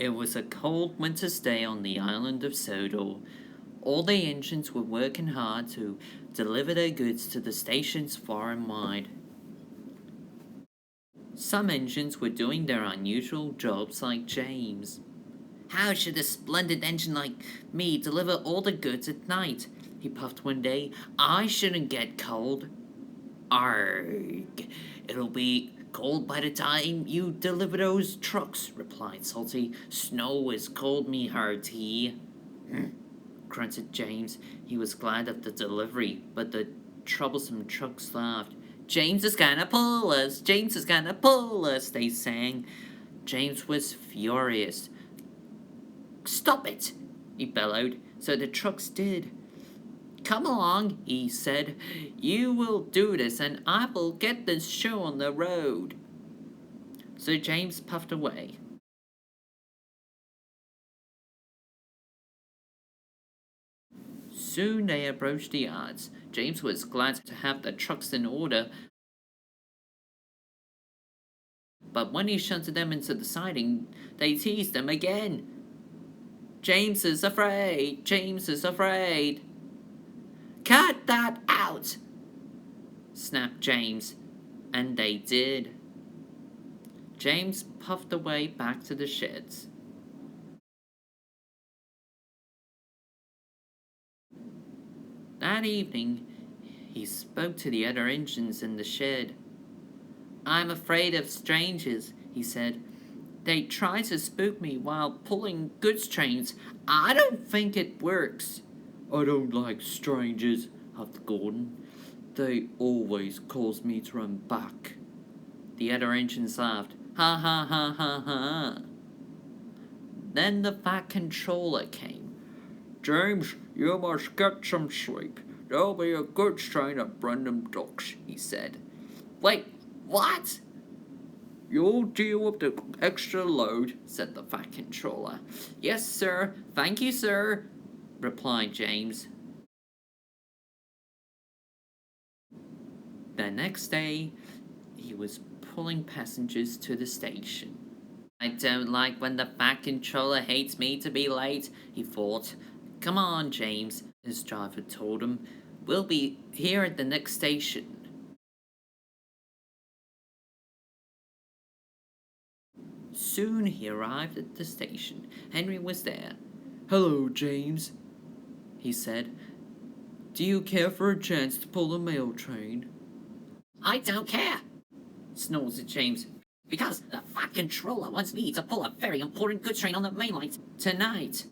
It was a cold winter's day on the island of Sodor. All the engines were working hard to deliver their goods to the stations far and wide. Some engines were doing their unusual jobs like James. How should a splendid engine like me deliver all the goods at night? He puffed one day. I shouldn't get cold. Arg! It'll be cold by the time you deliver those trucks, replied Salty. Snow has cold me hearty. Grunted James. He was glad of the delivery, but the troublesome trucks laughed. James is gonna pull us! James is gonna pull us! They sang. James was furious. Stop it! He bellowed. So the trucks did. Come along, he said. You will do this, and I will get this show on the road. So James puffed away. Soon they approached the yards. James was glad to have the trucks in order, but when he shunted them into the siding, they teased him again. James is afraid! James is afraid! Cut that out! Snapped James, and they did. James puffed away back to the sheds. That evening, he spoke to the other engines in the shed. I'm afraid of strangers, he said. They try to spook me while pulling goods trains. I don't think it works. I don't like strangers, huffed Gordon. They always cause me to run back. The other engines laughed. Ha ha ha ha ha. Then the Fat Controller came. James, you must get some sleep. There'll be a goods train at Brendam Docks, he said. Wait, what? You'll deal with the extra load, said the Fat Controller. Yes, sir. Thank you, sir, replied James. The next day, he was pulling passengers to the station. I don't like when the Fat Controller hates me to be late, he thought. Come on, James, his driver told him. We'll be here at the next station. Soon he arrived at the station. Henry was there. Hello, James, he said. Do you care for a chance to pull the mail train? I don't care, snorted James, because the Fat Controller wants me to pull a very important goods train on the main line tonight.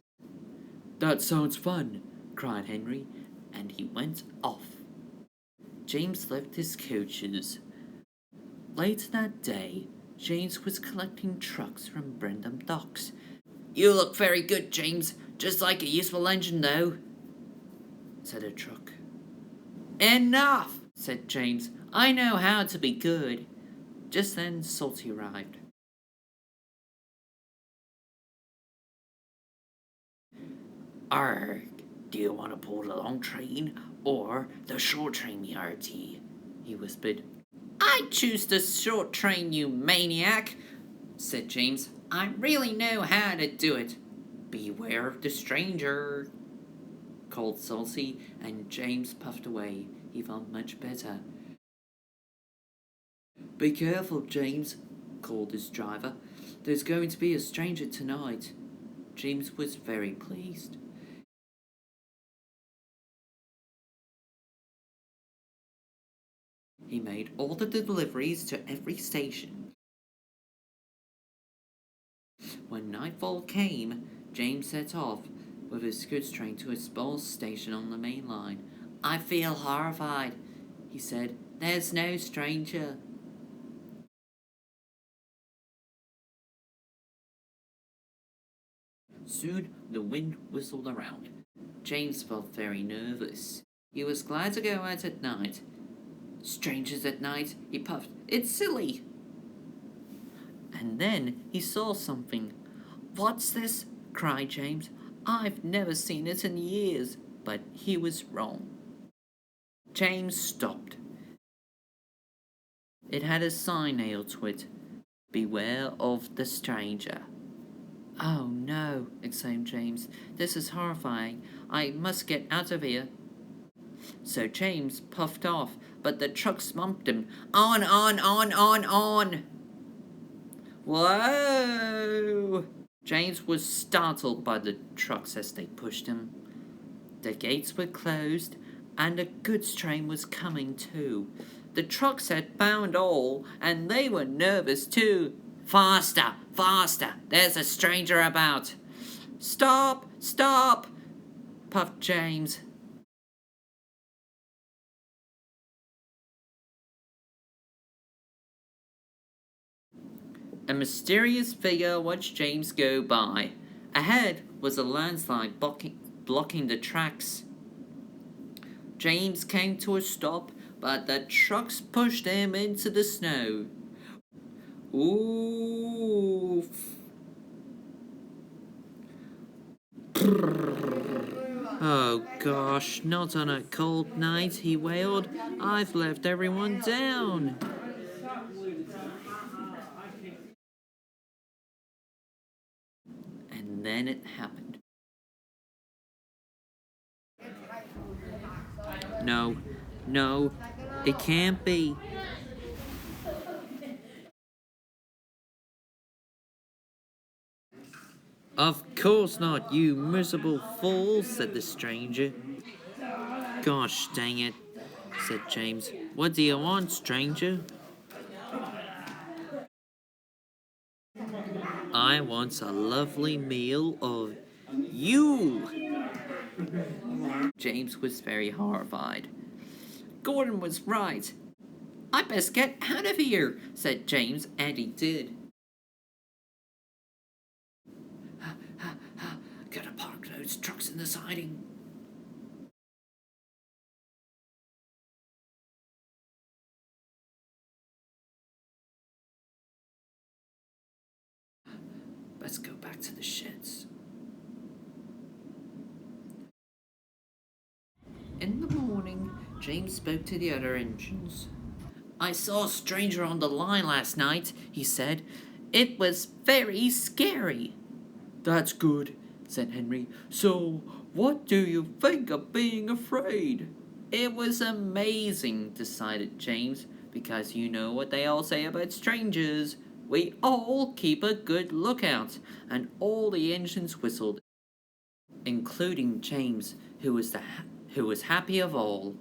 That sounds fun, cried Henry, and he went off. James left his coaches. Later that day, James was collecting trucks from Brendam Docks. You look very good, James, just like a useful engine, though, said a truck. Enough, said James. I know how to be good. Just then, Salty arrived. Arg, do you want to pull the long train or the short train, me hearty? He whispered. I choose the short train, you maniac, said James. I really know how to do it. Beware of the stranger, called Salty, and James puffed away. He felt much better. Be careful, James, called his driver. There's going to be a stranger tonight. James was very pleased. He made all the deliveries to every station. When nightfall came, James set off with his goods train to a small station on the main line. I feel horrified, he said. There's no stranger. Soon the wind whistled around. James felt very nervous. He was glad to go out at night. Strangers at night, he puffed. It's silly. And then he saw something. What's this? Cried James. I've never seen it in years. But he was wrong. James stopped. It had a sign nailed to it. Beware of the stranger. Oh no, exclaimed James. This is horrifying. I must get out of here. So James puffed off, but the truck smumped him. On, on! Whoa! James was startled by the trucks as they pushed him. The gates were closed, and a goods train was coming too. The trucks had found all, and they were nervous too. Faster, faster, there's a stranger about. Stop, stop, puffed James. A mysterious figure watched James go by. Ahead was a landslide blocking the tracks. James came to a stop, but the trucks pushed him into the snow. Oof. Oh gosh, not on a cold night, he wailed. I've left everyone down. And then it happened. No, no, it can't be. Of course not, you miserable fool, said the stranger. Gosh dang it, said James. What do you want, stranger? I want a lovely meal of you. James was very horrified. Gordon was right. I best get out of here, said James, and he did. Gotta park those trucks in the siding. Let's go back to the sheds. In the morning, James spoke to the other engines. I saw a stranger on the line last night, he said. It was very scary. That's good, said Henry. So, what do you think of being afraid? It was amazing, decided James, because you know what they all say about strangers. We all keep a good lookout, and all the engines whistled, including James, who was happy of all.